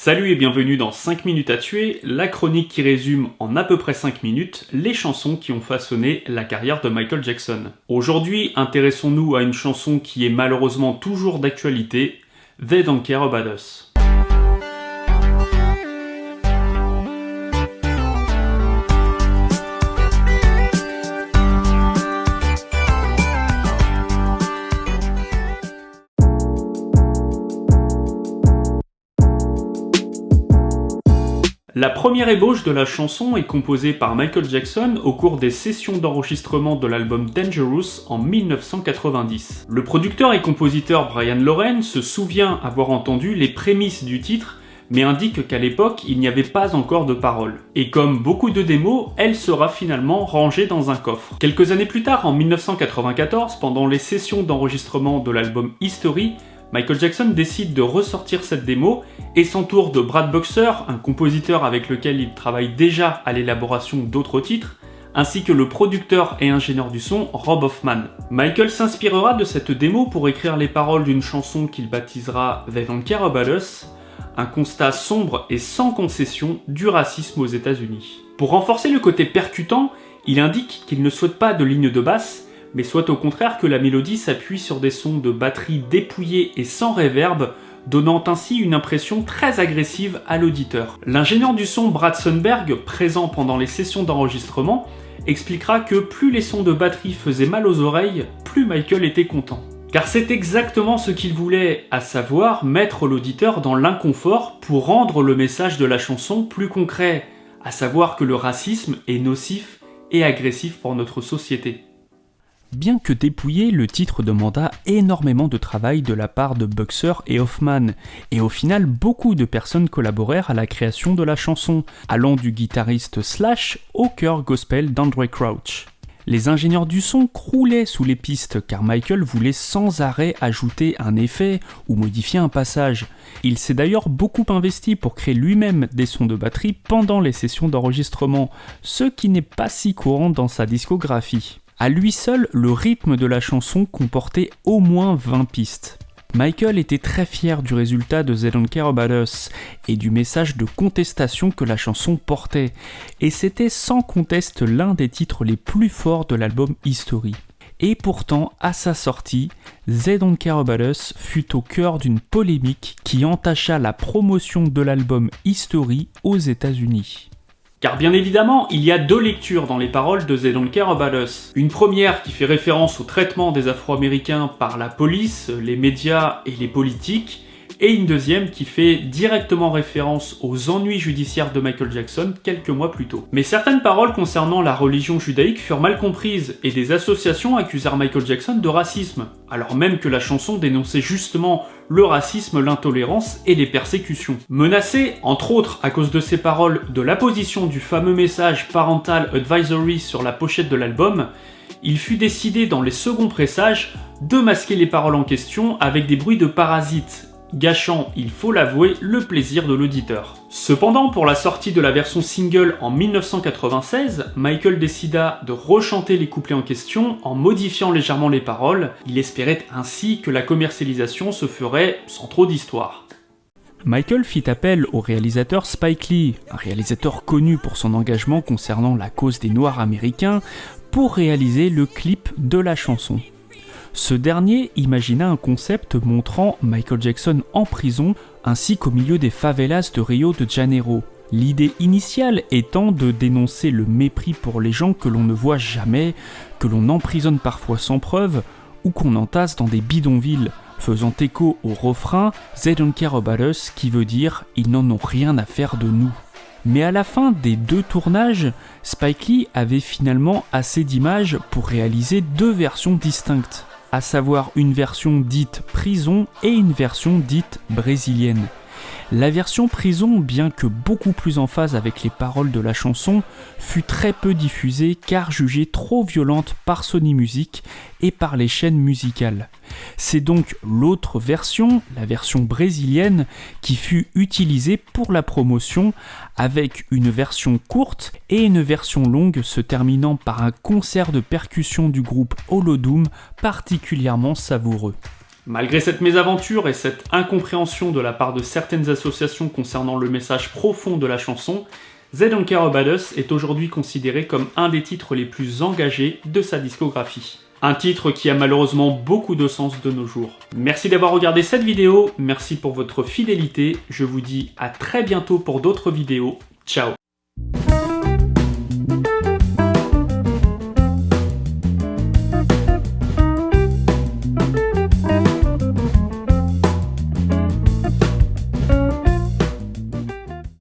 Salut et bienvenue dans 5 minutes à tuer, la chronique qui résume en à peu près 5 minutes les chansons qui ont façonné la carrière de Michael Jackson. Aujourd'hui, intéressons-nous à une chanson qui est malheureusement toujours d'actualité, They Don't Care About Us. La première ébauche de la chanson est composée par Michael Jackson au cours des sessions d'enregistrement de l'album Dangerous en 1990. Le producteur et compositeur Brian Loren se souvient avoir entendu les prémices du titre, mais indique qu'à l'époque, il n'y avait pas encore de paroles. Et comme beaucoup de démos, elle sera finalement rangée dans un coffre. Quelques années plus tard, en 1994, pendant les sessions d'enregistrement de l'album History, Michael Jackson décide de ressortir cette démo et s'entoure de Brad Buxer, un compositeur avec lequel il travaille déjà à l'élaboration d'autres titres, ainsi que le producteur et ingénieur du son Rob Hoffman. Michael s'inspirera de cette démo pour écrire les paroles d'une chanson qu'il baptisera They Don't Care About Us, un constat sombre et sans concession du racisme aux États-Unis. Pour renforcer le côté percutant, il indique qu'il ne souhaite pas de ligne de basse, mais souhaite au contraire que la mélodie s'appuie sur des sons de batterie dépouillés et sans réverb, donnant ainsi une impression très agressive à l'auditeur. L'ingénieur du son Brad Sundberg, présent pendant les sessions d'enregistrement, expliquera que plus les sons de batterie faisaient mal aux oreilles, plus Michael était content. Car c'est exactement ce qu'il voulait, à savoir mettre l'auditeur dans l'inconfort pour rendre le message de la chanson plus concret, à savoir que le racisme est nocif et agressif pour notre société. Bien que dépouillé, le titre demanda énormément de travail de la part de Buxer et Hoffman, et au final beaucoup de personnes collaborèrent à la création de la chanson, allant du guitariste Slash au chœur gospel d'André Crouch. Les ingénieurs du son croulaient sous les pistes car Michael voulait sans arrêt ajouter un effet ou modifier un passage. Il s'est d'ailleurs beaucoup investi pour créer lui-même des sons de batterie pendant les sessions d'enregistrement, ce qui n'est pas si courant dans sa discographie. À lui seul, le rythme de la chanson comportait au moins 20 pistes. Michael était très fier du résultat de They Don't Care About Us et du message de contestation que la chanson portait, et c'était sans conteste l'un des titres les plus forts de l'album History. Et pourtant, à sa sortie, They Don't Care About Us fut au cœur d'une polémique qui entacha la promotion de l'album History aux États-Unis. Car bien évidemment, il y a deux lectures dans les paroles de They Don't Care About Us. Une première qui fait référence au traitement des Afro-Américains par la police, les médias et les politiques, et une deuxième qui fait directement référence aux ennuis judiciaires de Michael Jackson quelques mois plus tôt. Mais certaines paroles concernant la religion judaïque furent mal comprises, et des associations accusèrent Michael Jackson de racisme, alors même que la chanson dénonçait justement le racisme, l'intolérance et les persécutions. Menacé, entre autres à cause de ces paroles, de l'apposition du fameux message Parental Advisory sur la pochette de l'album, il fut décidé dans les seconds pressages de masquer les paroles en question avec des bruits de parasites, gâchant, il faut l'avouer, le plaisir de l'auditeur. Cependant, pour la sortie de la version single en 1996, Michael décida de rechanter les couplets en question en modifiant légèrement les paroles. Il espérait ainsi que la commercialisation se ferait sans trop d'histoire. Michael fit appel au réalisateur Spike Lee, un réalisateur connu pour son engagement concernant la cause des Noirs américains, pour réaliser le clip de la chanson. Ce dernier imagina un concept montrant Michael Jackson en prison ainsi qu'au milieu des favelas de Rio de Janeiro. L'idée initiale étant de dénoncer le mépris pour les gens que l'on ne voit jamais, que l'on emprisonne parfois sans preuve ou qu'on entasse dans des bidonvilles, faisant écho au refrain They Don't Care About Us qui veut dire « Ils n'en ont rien à faire de nous ». Mais à la fin des deux tournages, Spike Lee avait finalement assez d'images pour réaliser deux versions distinctes, à savoir une version dite prison et une version dite brésilienne. La version prison, bien que beaucoup plus en phase avec les paroles de la chanson, fut très peu diffusée car jugée trop violente par Sony Music et par les chaînes musicales. C'est donc l'autre version, la version brésilienne, qui fut utilisée pour la promotion, avec une version courte et une version longue se terminant par un concert de percussion du groupe Holodoom particulièrement savoureux. Malgré cette mésaventure et cette incompréhension de la part de certaines associations concernant le message profond de la chanson, They Don't Care About Us est aujourd'hui considéré comme un des titres les plus engagés de sa discographie. Un titre qui a malheureusement beaucoup de sens de nos jours. Merci d'avoir regardé cette vidéo, merci pour votre fidélité, je vous dis à très bientôt pour d'autres vidéos, ciao.